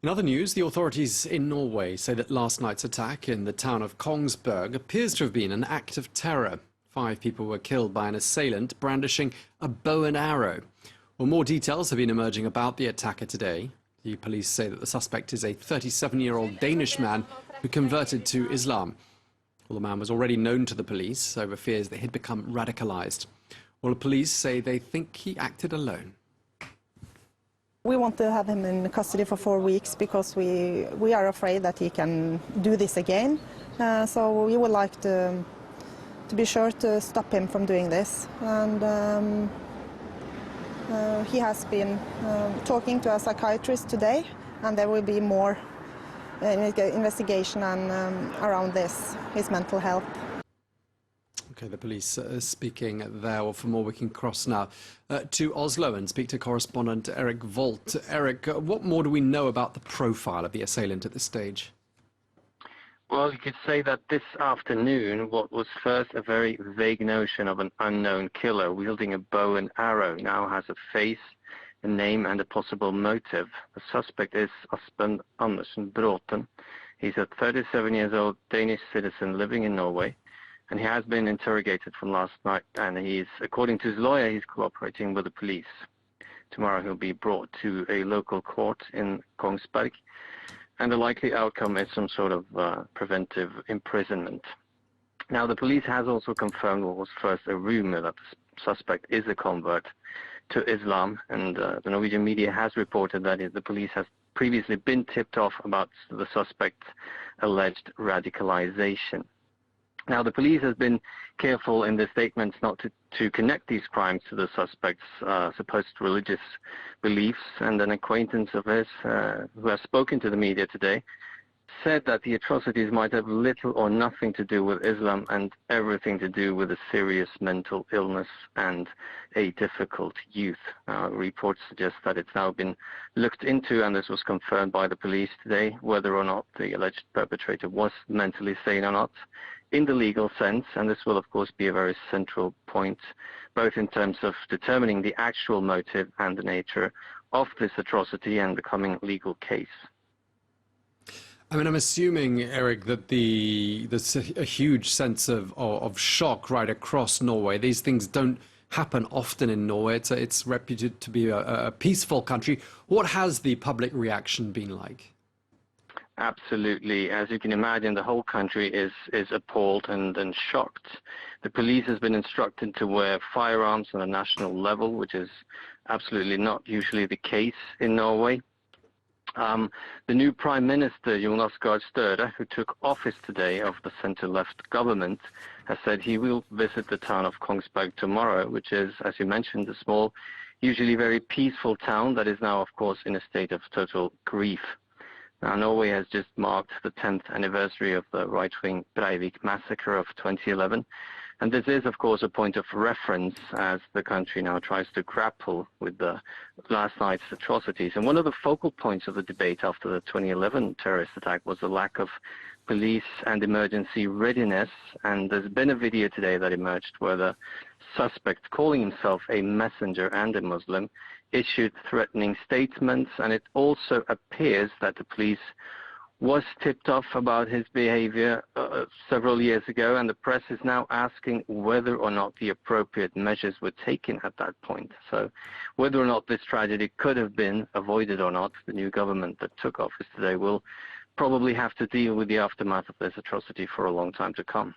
In other news, the authorities in Norway say that last night's attack in the town of Kongsberg appears to have been an act of terror. 5 people were killed by an assailant brandishing a bow and arrow. Well, more details have been emerging about the attacker today. The police say that the suspect is a 37-year-old Danish man who converted to Islam. Well, the man was already known to the police over fears that he'd become radicalized. Well, the police say they think he acted alone. We want to have him in custody for 4 weeks because we are afraid that he can do this again. So we would like to be sure to stop him from doing this. And he has been talking to a psychiatrist today, and there will be more investigation around this, his mental health. Okay, the police speaking there. Well, for more, we can cross now to Oslo and speak to correspondent Erik Volt. Erik, what more do we know about the profile of the assailant at this stage? Well, you could say that this afternoon, what was first a very vague notion of an unknown killer wielding a bow and arrow now has a face, a name and a possible motive. The suspect is Aspen Andersen Bråten. He's a 37-year-old Danish citizen living in Norway, and he has been interrogated from last night, and he's, according to his lawyer, he's cooperating with the police. Tomorrow he'll be brought to a local court in Kongsberg, and the likely outcome is some sort of preventive imprisonment. Now, the police has also confirmed what was first a rumor that the suspect is a convert to Islam, and the Norwegian media has reported that the police has previously been tipped off about the suspect's alleged radicalization. Now, the police has been careful in their statements not to connect these crimes to the suspect's supposed religious beliefs, and an acquaintance of his who has spoken to the media today said that the atrocities might have little or nothing to do with Islam and everything to do with a serious mental illness and a difficult youth. Reports suggest that it's now been looked into, and this was confirmed by the police today, whether or not the alleged perpetrator was mentally sane or not, in the legal sense, and this will of course be a very central point, both in terms of determining the actual motive and the nature of this atrocity and the coming legal case. I mean, I'm assuming, Erik, that there's a huge sense of shock right across Norway. These things don't happen often in Norway. It's reputed to be a peaceful country. What has the public reaction been like? Absolutely. As you can imagine, the whole country is appalled and shocked. The police has been instructed to wear firearms on a national level, which is absolutely not usually the case in Norway. The new Prime Minister, Jonas Gahr Støre, who took office today of the center-left government, has said he will visit the town of Kongsberg tomorrow, which is, as you mentioned, a small, usually very peaceful town that is now, of course, in a state of total grief. Now, Norway has just marked the 10th anniversary of the right-wing Breivik massacre of 2011. And this is, of course, a point of reference as the country now tries to grapple with the last night's atrocities. And one of the focal points of the debate after the 2011 terrorist attack was the lack of police and emergency readiness. And there's been a video today that emerged where the suspect, calling himself a messenger and a Muslim, issued threatening statements, and it also appears that the police was tipped off about his behavior several years ago, and the press is now asking whether or not the appropriate measures were taken at that point. So whether or not this tragedy could have been avoided or not, the new government that took office today will probably have to deal with the aftermath of this atrocity for a long time to come.